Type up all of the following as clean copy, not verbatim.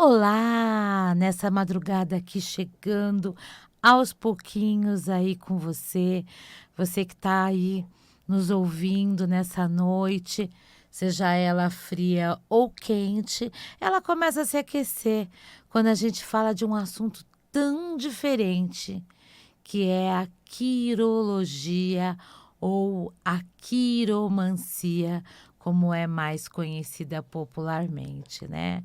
Olá, nessa madrugada aqui chegando aos pouquinhos aí com você, você que está aí nos ouvindo nessa noite, seja ela fria ou quente, ela começa a se aquecer quando a gente fala de um assunto tão diferente, que é a quirologia ou a quiromancia, como é mais conhecida popularmente, né?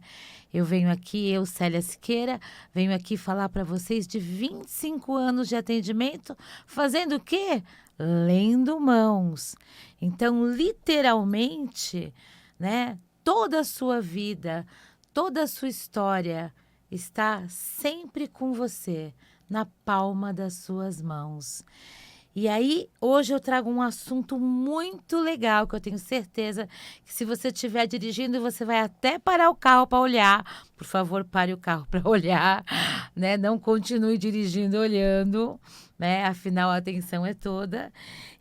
Eu venho aqui, eu, Célia Siqueira, venho aqui falar para vocês de 25 anos de atendimento, fazendo o quê? Lendo mãos. Então, literalmente, né, toda a sua vida, toda a sua história está sempre com você, na palma das suas mãos. E aí, hoje eu trago um assunto muito legal, que eu tenho certeza que se você estiver dirigindo, você vai até parar o carro para olhar. Por favor, pare o carro para olhar, né? Não continue dirigindo olhando, né? Afinal, a atenção é toda.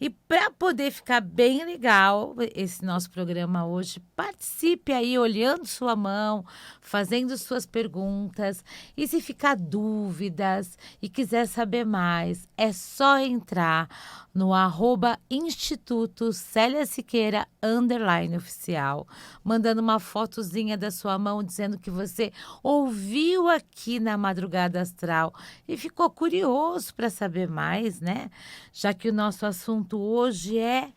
E para poder ficar bem legal esse nosso programa hoje, participe aí olhando sua mão, fazendo suas perguntas. E se ficar dúvidas e quiser saber mais, é só entrar no @Instituto Célia Siqueira _oficial, mandando uma fotozinha da sua mão dizendo que você ouviu aqui na Madrugada Astral e ficou curioso para saber mais, né? Já que o nosso assunto hoje é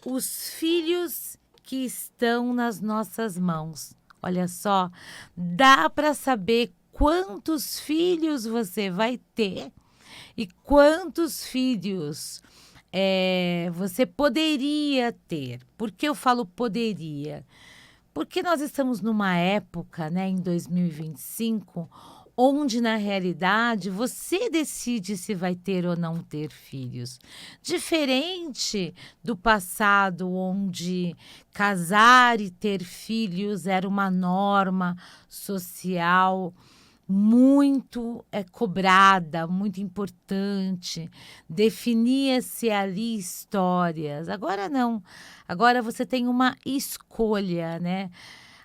os filhos que estão nas nossas mãos. Olha só, dá para saber quantos filhos você vai ter e quantos filhos você poderia ter. Por que eu falo poderia? Porque nós estamos numa época, né, em 2025, onde na realidade você decide se vai ter ou não ter filhos. Diferente do passado, onde casar e ter filhos era uma norma social muito cobrada, muito importante, definia-se ali histórias. Agora não, agora você tem uma escolha, né?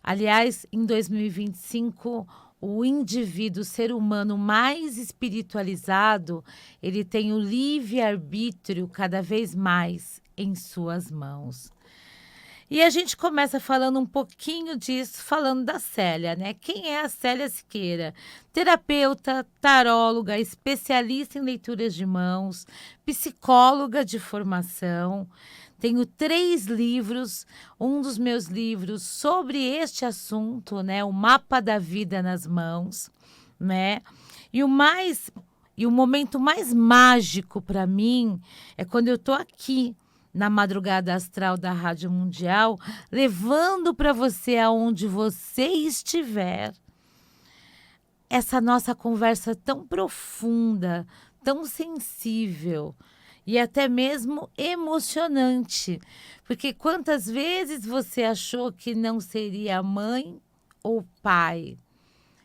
Aliás, em 2025, o indivíduo, o ser humano mais espiritualizado, ele tem o livre-arbítrio cada vez mais em suas mãos. E a gente começa falando um pouquinho disso, falando da Célia, né? Quem é a Célia Siqueira? Terapeuta, taróloga, especialista em leituras de mãos, psicóloga de formação. Tenho 3 livros, um dos meus livros sobre este assunto, né? O Mapa da Vida nas Mãos, né? E o momento mais mágico para mim é quando eu tô aqui na Madrugada Astral da Rádio Mundial, levando para você aonde você estiver essa nossa conversa tão profunda, tão sensível e até mesmo emocionante. Porque quantas vezes você achou que não seria mãe ou pai?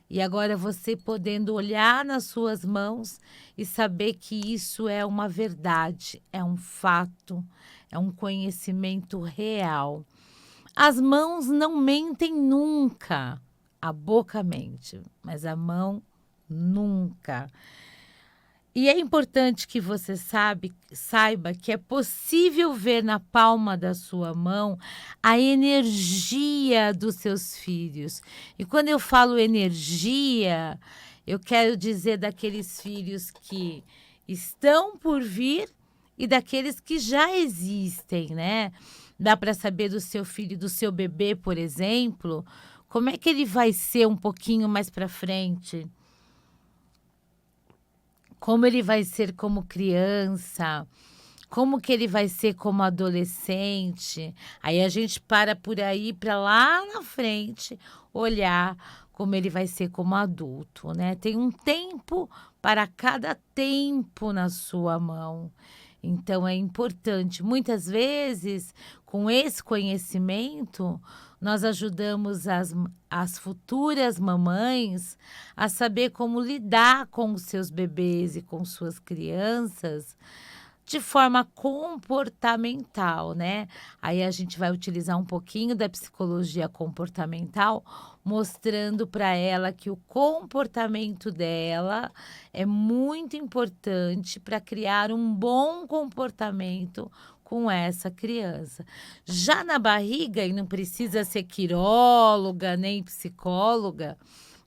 E agora você podendo olhar nas suas mãos e saber que isso é uma verdade, é um fato, é um conhecimento real. As mãos não mentem nunca, a boca mente, mas a mão nunca. E é importante que você saiba que é possível ver na palma da sua mão a energia dos seus filhos. E quando eu falo energia, eu quero dizer daqueles filhos que estão por vir e daqueles que já existem, né? Dá para saber do seu filho, do seu bebê, por exemplo, como é que ele vai ser um pouquinho mais para frente. Como ele vai ser como criança, como que ele vai ser como adolescente. Aí a gente para por aí para lá na frente olhar como ele vai ser como adulto, né? Tem um tempo para cada tempo na sua mão. Então é importante. Muitas vezes, com esse conhecimento, nós ajudamos as futuras mamães a saber como lidar com os seus bebês e com suas crianças de forma comportamental, né. Aí a gente vai utilizar um pouquinho da psicologia comportamental, mostrando para ela que o comportamento dela é muito importante para criar um bom comportamento com essa criança. Já na barriga, e não precisa ser quiróloga nem psicóloga,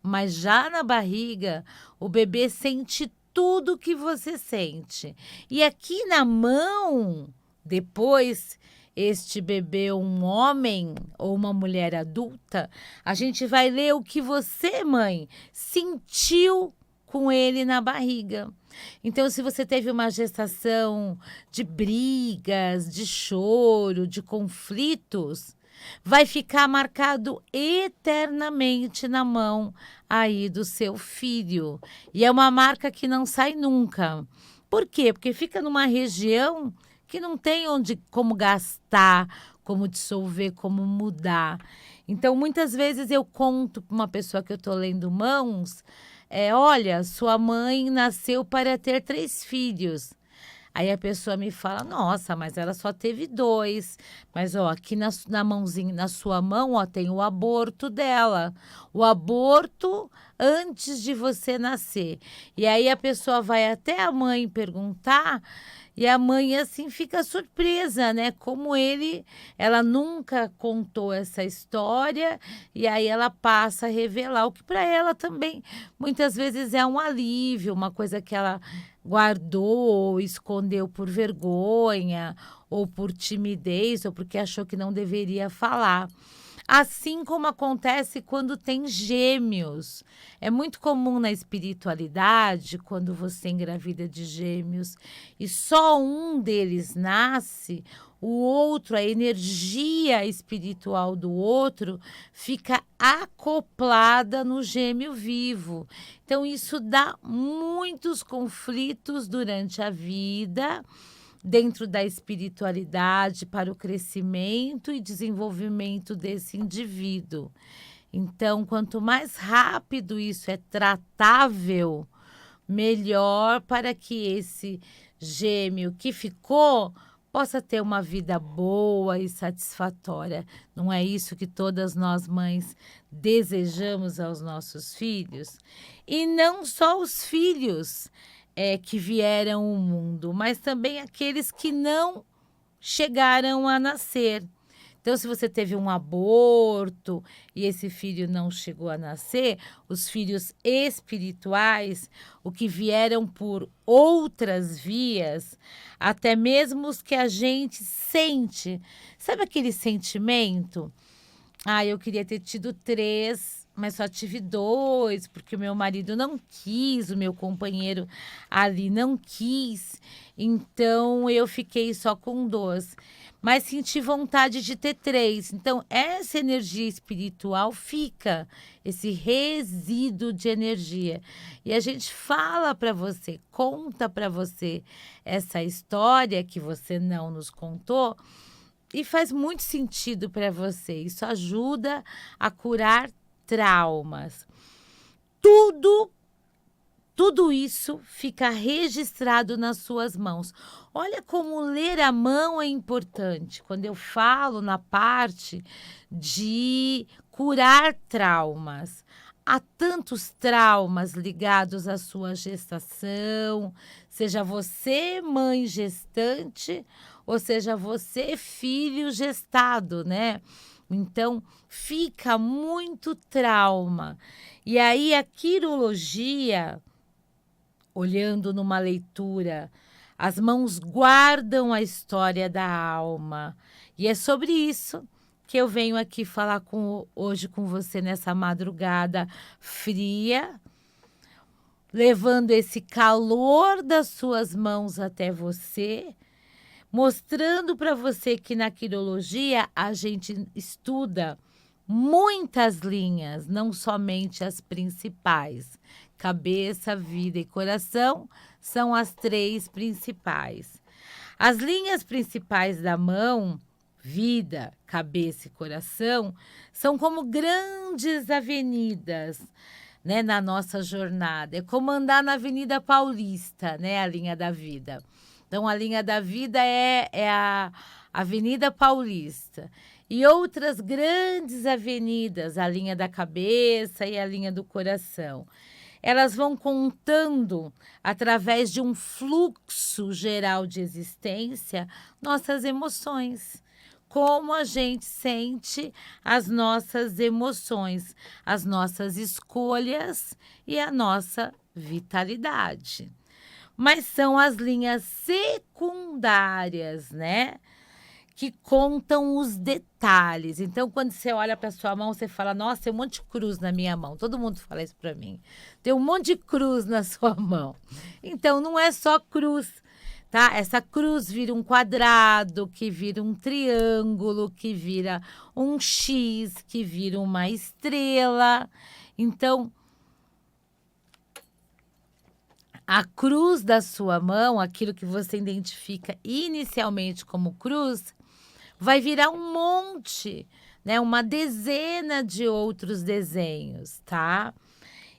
mas já na barriga, o bebê sente tudo que você sente. E aqui na mão, depois, este bebê, um homem ou uma mulher adulta, a gente vai ler o que você, mãe, sentiu com ele na barriga. Então, se você teve uma gestação de brigas, de choro, de conflitos, vai ficar marcado eternamente na mão aí do seu filho. E é uma marca que não sai nunca. Por quê? Porque fica numa região que não tem onde como gastar, como dissolver, como mudar. Então, muitas vezes eu conto para uma pessoa que eu estou lendo mãos, olha, sua mãe nasceu para ter 3 filhos. Aí a pessoa me fala: "Nossa, mas ela só teve 2. Mas ó, aqui na mãozinha na sua mão, ó, tem o aborto dela, o aborto antes de você nascer". E aí a pessoa vai até a mãe perguntar, e a mãe, assim, fica surpresa, né, como ela nunca contou essa história, e aí ela passa a revelar, o que para ela também muitas vezes é um alívio, uma coisa que ela guardou ou escondeu por vergonha, ou por timidez, ou porque achou que não deveria falar. Assim como acontece quando tem gêmeos. É muito comum na espiritualidade, quando você engravida de gêmeos e só um deles nasce, o outro, a energia espiritual do outro fica acoplada no gêmeo vivo. Então, isso dá muitos conflitos durante a vida, dentro da espiritualidade, para o crescimento e desenvolvimento desse indivíduo. Então, quanto mais rápido isso é tratável, melhor para que esse gêmeo que ficou possa ter uma vida boa e satisfatória. Não é isso que todas nós mães desejamos aos nossos filhos? E não só os filhos que vieram ao mundo, mas também aqueles que não chegaram a nascer. Então, se você teve um aborto e esse filho não chegou a nascer, os filhos espirituais, o que vieram por outras vias, até mesmo os que a gente sente. Sabe aquele sentimento? Ah, eu queria ter tido 3, mas só tive 2, porque o meu marido não quis, o meu companheiro ali não quis, então eu fiquei só com 2. Mas senti vontade de ter 3. Então essa energia espiritual fica, esse resíduo de energia. E a gente fala para você, conta para você essa história que você não nos contou, e faz muito sentido para você. Isso ajuda a curar traumas. Tudo, tudo isso fica registrado nas suas mãos. Olha como ler a mão é importante. Quando eu falo na parte de curar traumas, há tantos traumas ligados à sua gestação, seja você mãe gestante, ou seja você filho gestado, né? Então, fica muito trauma. E aí a quirologia, olhando numa leitura, as mãos guardam a história da alma. E é sobre isso que eu venho aqui falar hoje com você nessa madrugada fria, levando esse calor das suas mãos até você, mostrando para você que na quirologia a gente estuda muitas linhas, não somente as principais. Cabeça, vida e coração são as 3 principais. As linhas principais da mão, vida, cabeça e coração, são como grandes avenidas, né, na nossa jornada. É como andar na Avenida Paulista, né, a linha da vida. Então, a linha da vida é a Avenida Paulista. E outras grandes avenidas, a linha da cabeça e a linha do coração. Elas vão contando, através de um fluxo geral de existência, nossas emoções. Como a gente sente as nossas emoções, as nossas escolhas e a nossa vitalidade. Mas são as linhas secundárias, né? Que contam os detalhes. Então, quando você olha para sua mão, você fala, nossa, tem um monte de cruz na minha mão. Todo mundo fala isso para mim. Tem um monte de cruz na sua mão. Então, não é só cruz, tá? Essa cruz vira um quadrado, que vira um triângulo, que vira um X, que vira uma estrela. Então, a cruz da sua mão, aquilo que você identifica inicialmente como cruz, vai virar um monte, né? Uma dezena de outros desenhos, tá?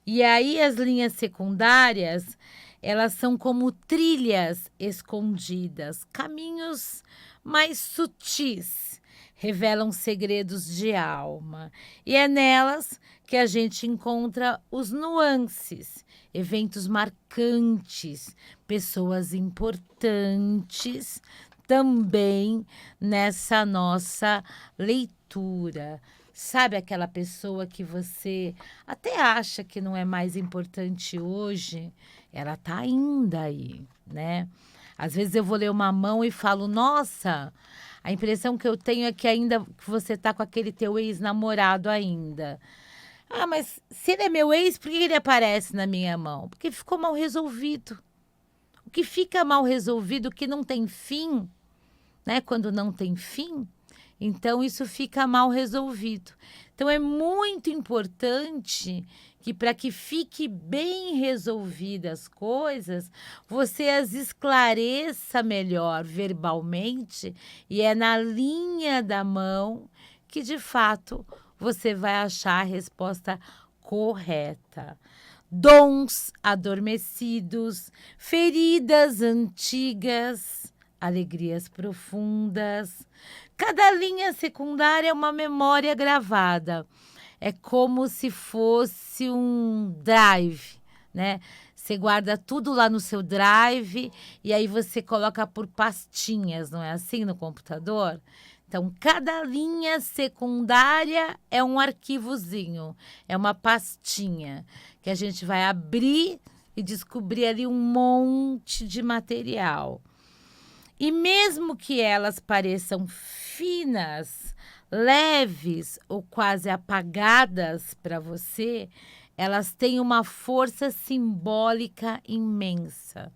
E aí as linhas secundárias, elas são como trilhas escondidas, caminhos mais sutis, revelam segredos de alma. E é nelas que a gente encontra os nuances, eventos marcantes, pessoas importantes, também nessa nossa leitura. Sabe aquela pessoa que você até acha que não é mais importante hoje? Ela tá ainda aí, né? Às vezes eu vou ler uma mão e falo, nossa, a impressão que eu tenho é que ainda que você tá com aquele teu ex-namorado ainda. Ah, mas se ele é meu ex, por que ele aparece na minha mão? Porque ficou mal resolvido. O que fica mal resolvido, o que não tem fim, né? Quando não tem fim, então isso fica mal resolvido. Então é muito importante que para que fique bem resolvidas as coisas, você as esclareça melhor verbalmente e é na linha da mão que de fato você vai achar a resposta correta. Dons adormecidos, feridas antigas, alegrias profundas. Cada linha secundária é uma memória gravada. É como se fosse um drive, né? Você guarda tudo lá no seu drive e aí você coloca por pastinhas, não é assim no computador? Então, cada linha secundária é um arquivozinho, é uma pastinha que a gente vai abrir e descobrir ali um monte de material. E mesmo que elas pareçam finas, leves ou quase apagadas para você, elas têm uma força simbólica imensa.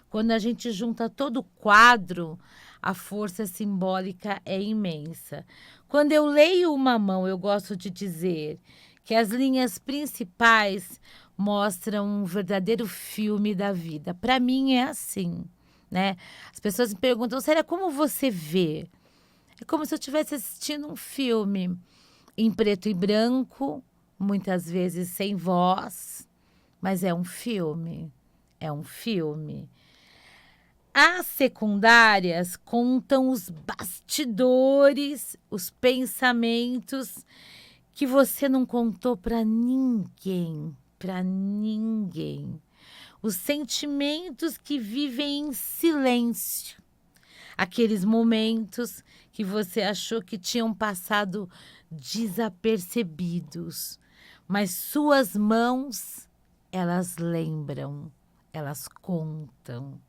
Quando a gente junta todo o quadro, a força simbólica é imensa. Quando eu leio uma mão, eu gosto de dizer que as linhas principais mostram um verdadeiro filme da vida. Para mim é assim, né? As pessoas me perguntam, Célia, como você vê? É como se eu estivesse assistindo um filme em preto e branco, muitas vezes sem voz, mas é um filme. É um filme. As secundárias contam os bastidores, os pensamentos que você não contou para ninguém, para ninguém. Os sentimentos que vivem em silêncio. Aqueles momentos que você achou que tinham passado desapercebidos, mas suas mãos, elas lembram, elas contam,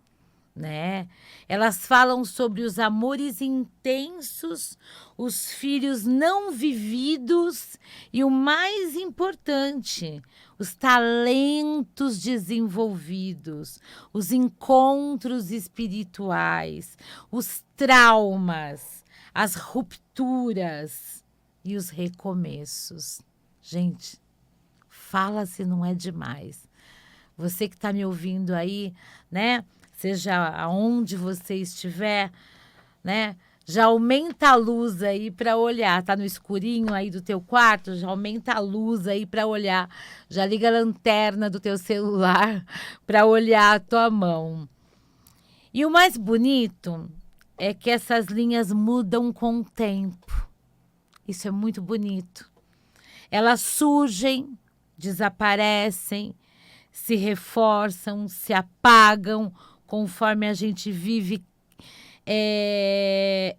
né? Elas falam sobre os amores intensos, os filhos não vividos e o mais importante, os talentos desenvolvidos, os encontros espirituais, os traumas, as rupturas e os recomeços. Gente, fala se não é demais. Você que está me ouvindo aí, né? Seja aonde você estiver, né? Já aumenta a luz aí para olhar. Tá no escurinho aí do teu quarto? Já aumenta a luz aí para olhar. Já liga a lanterna do teu celular para olhar a tua mão. E o mais bonito é que essas linhas mudam com o tempo. Isso é muito bonito. Elas surgem, desaparecem, se reforçam, se apagam conforme a gente vive.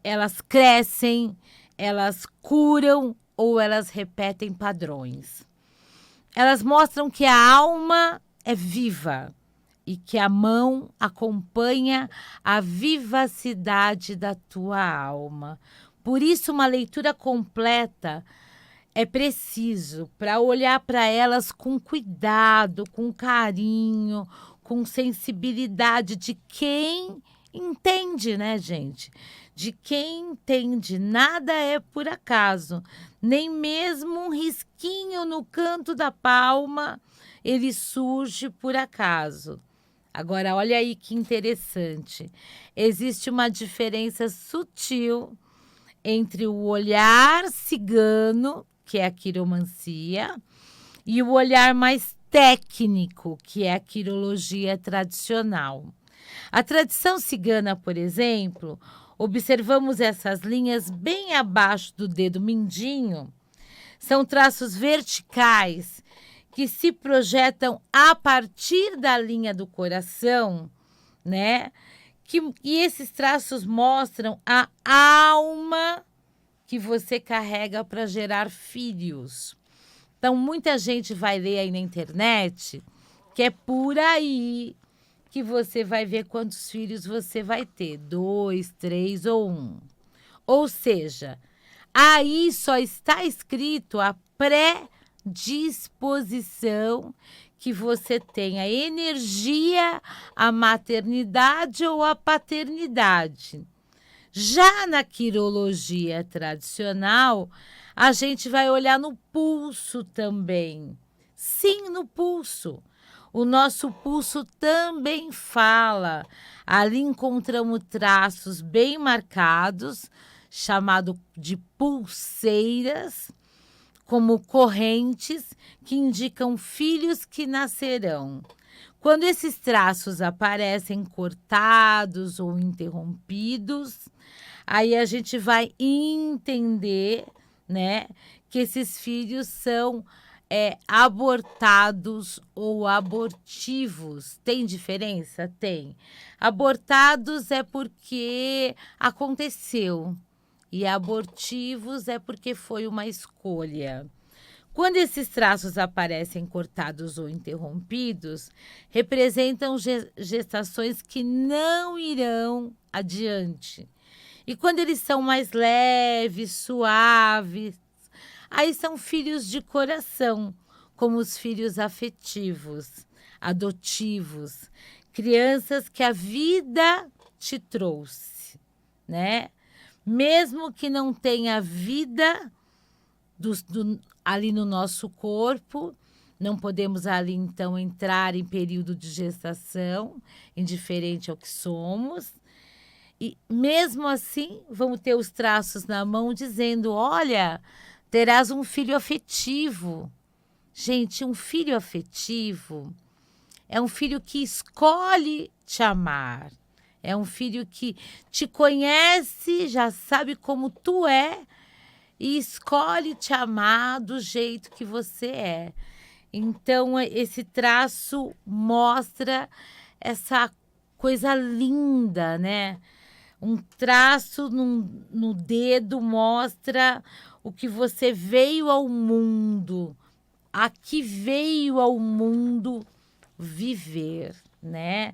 Elas crescem, elas curam ou elas repetem padrões. Elas mostram que a alma é viva e que a mão acompanha a vivacidade da tua alma. Por isso, uma leitura completa é preciso para olhar para elas com cuidado, com carinho, com sensibilidade de quem entende, né, gente? De quem entende. Nada é por acaso, nem mesmo um risquinho no canto da palma ele surge por acaso. Agora, olha aí que interessante. Existe uma diferença sutil entre o olhar cigano, que é a quiromancia, e o olhar mais técnico, que é a quirologia tradicional. A tradição cigana, por exemplo, observamos essas linhas bem abaixo do dedo mindinho. São traços verticais que se projetam a partir da linha do coração, né? E esses traços mostram a alma que você carrega para gerar filhos. Então, muita gente vai ler aí na internet que é por aí que você vai ver quantos filhos você vai ter, 2, 3 ou 1. Ou seja, aí só está escrito a predisposição que você tem, a energia, a maternidade ou a paternidade. Já na quirologia tradicional, a gente vai olhar no pulso também. Sim, no pulso. O nosso pulso também fala. Ali encontramos traços bem marcados, chamado de pulseiras, como correntes que indicam filhos que nascerão. Quando esses traços aparecem cortados ou interrompidos, aí a gente vai entender, né, que esses filhos são abortados ou abortivos. Tem diferença? Tem. Abortados é porque aconteceu e abortivos é porque foi uma escolha. Quando esses traços aparecem cortados ou interrompidos, representam gestações que não irão adiante. E quando eles são mais leves, suaves, aí são filhos de coração, como os filhos afetivos, adotivos, crianças que a vida te trouxe, né? Mesmo que não tenha vida ali no nosso corpo, não podemos ali então entrar em período de gestação, indiferente ao que somos. E mesmo assim, vamos ter os traços na mão dizendo, olha, terás um filho afetivo. Gente, um filho afetivo é um filho que escolhe te amar. É um filho que te conhece, já sabe como tu é e escolhe te amar do jeito que você é. Então, esse traço mostra essa coisa linda, né? Um traço no dedo mostra o que você veio ao mundo, a que veio ao mundo viver, né?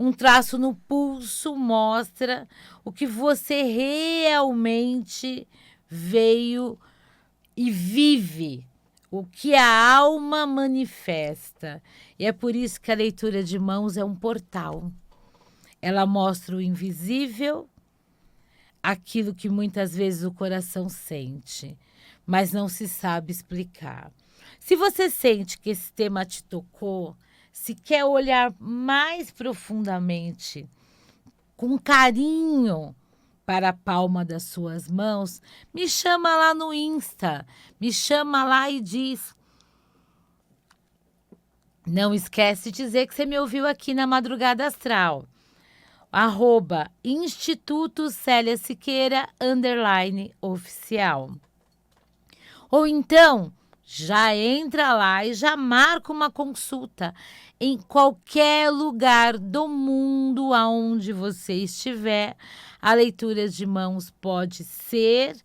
Um traço no pulso mostra o que você realmente veio e vive, o que a alma manifesta. E é por isso que a leitura de mãos é um portal. Ela mostra o invisível, aquilo que muitas vezes o coração sente, mas não se sabe explicar. Se você sente que esse tema te tocou, se quer olhar mais profundamente, com carinho para a palma das suas mãos, me chama lá no Insta, me chama lá e diz. Não esquece de dizer que você me ouviu aqui na Madrugada Astral. Instituto Célia Siqueira, _oficial. Ou então, já entra lá e já marca uma consulta em qualquer lugar do mundo aonde você estiver. A leitura de mãos pode ser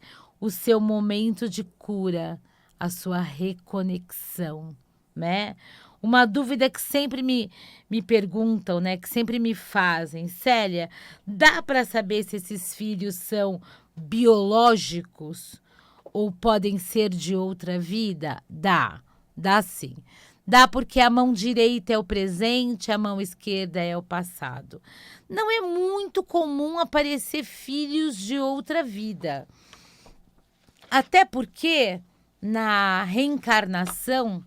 o seu momento de cura, a sua reconexão, né? Uma dúvida que sempre me perguntam, né? Que sempre me fazem. Célia, dá para saber se esses filhos são biológicos ou podem ser de outra vida? Dá sim. Dá porque a mão direita é o presente, a mão esquerda é o passado. Não é muito comum aparecer filhos de outra vida. Até porque na reencarnação,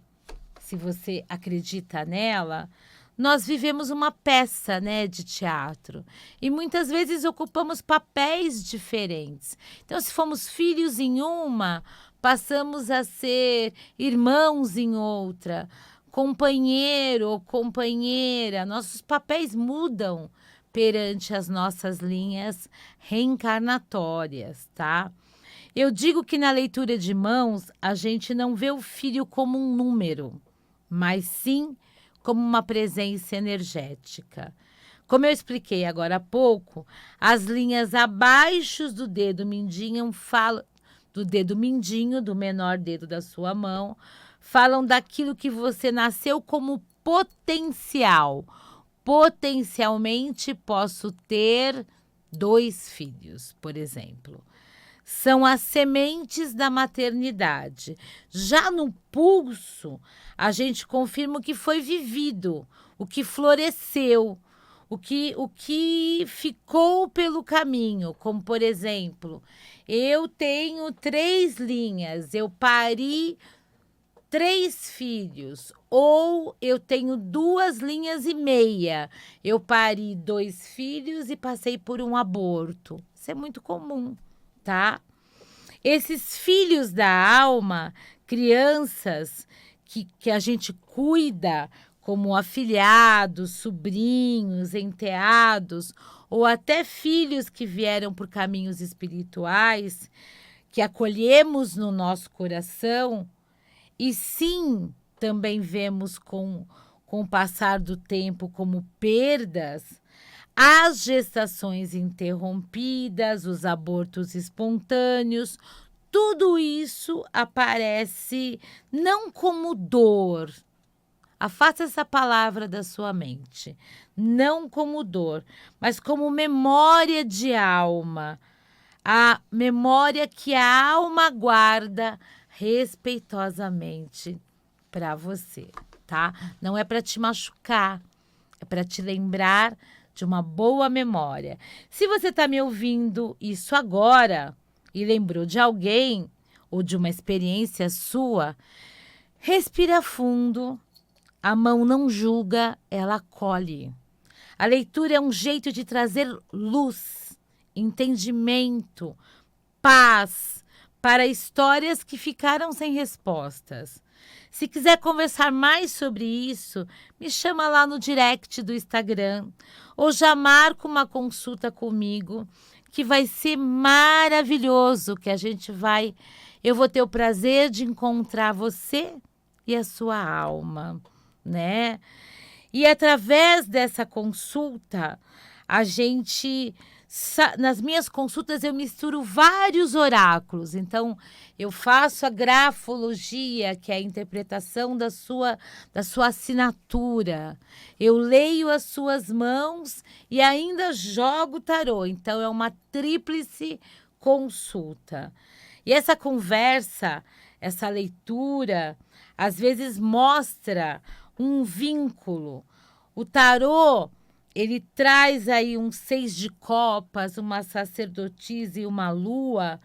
se você acredita nela, nós vivemos uma peça, né, de teatro. E muitas vezes ocupamos papéis diferentes. Então, se fomos filhos em uma, passamos a ser irmãos em outra, companheiro ou companheira. Nossos papéis mudam perante as nossas linhas reencarnatórias, tá? Eu digo que na leitura de mãos, a gente não vê o filho como um número, mas sim como uma presença energética. Como eu expliquei agora há pouco, as linhas abaixo do dedo mindinho falam do dedo mindinho, do menor dedo da sua mão, falam daquilo que você nasceu como potencial. Potencialmente posso ter 2 filhos, por exemplo. São as sementes da maternidade. Já no pulso, a gente confirma o que foi vivido, o que floresceu, o que ficou pelo caminho. Como, por exemplo, eu tenho 3 linhas, eu pari 3 filhos, ou eu tenho 2 linhas e meia, eu pari 2 filhos e passei por um aborto. Isso é muito comum, tá? Esses filhos da alma, crianças que a gente cuida como afilhados, sobrinhos, enteados, ou até filhos que vieram por caminhos espirituais, que acolhemos no nosso coração, e sim, também vemos com o passar do tempo como perdas, as gestações interrompidas, os abortos espontâneos, tudo isso aparece não como dor. Afasta essa palavra da sua mente. Não como dor, mas como memória de alma. A memória que a alma guarda respeitosamente para você, tá? Não é para te machucar, é para te lembrar de uma boa memória. Se você está me ouvindo isso agora e lembrou de alguém ou de uma experiência sua, respira fundo. A mão não julga, ela acolhe. A leitura é um jeito de trazer luz, entendimento, paz para histórias que ficaram sem respostas. Se quiser conversar mais sobre isso, me chama lá no direct do Instagram ou já marca uma consulta comigo, que vai ser maravilhoso, que eu vou ter o prazer de encontrar você e a sua alma, né? E através dessa consulta, nas minhas consultas eu misturo vários oráculos. Então, eu faço a grafologia, que é a interpretação da sua assinatura. Eu leio as suas mãos e ainda jogo tarô. Então, é uma tríplice consulta. E essa conversa, essa leitura, às vezes mostra um vínculo. O tarô, ele traz aí um 6 de copas, uma sacerdotisa e uma lua,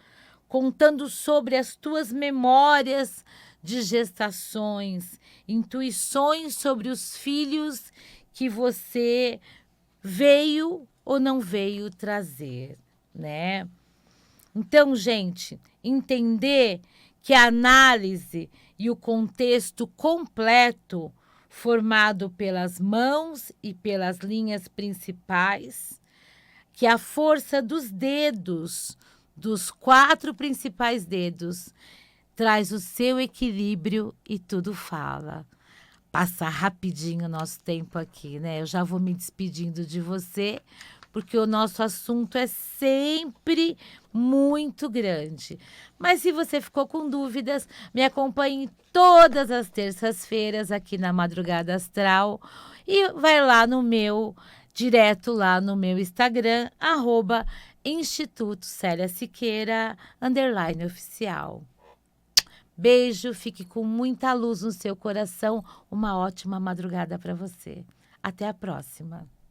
contando sobre as tuas memórias de gestações, intuições sobre os filhos que você veio ou não veio trazer, né? Então, gente, entender que a análise e o contexto completo, formado pelas mãos e pelas linhas principais, que a força dos dedos, dos 4 principais dedos, traz o seu equilíbrio e tudo fala. Passa rapidinho o nosso tempo aqui, né? Eu já vou me despedindo de você, porque o nosso assunto é sempre muito grande. Mas se você ficou com dúvidas, me acompanhe todas as terças-feiras aqui na Madrugada Astral e vai lá no meu, direto lá no meu Instagram, @Instituto Célia Siqueira, _oficial. Beijo, fique com muita luz no seu coração. Uma ótima madrugada para você. Até a próxima.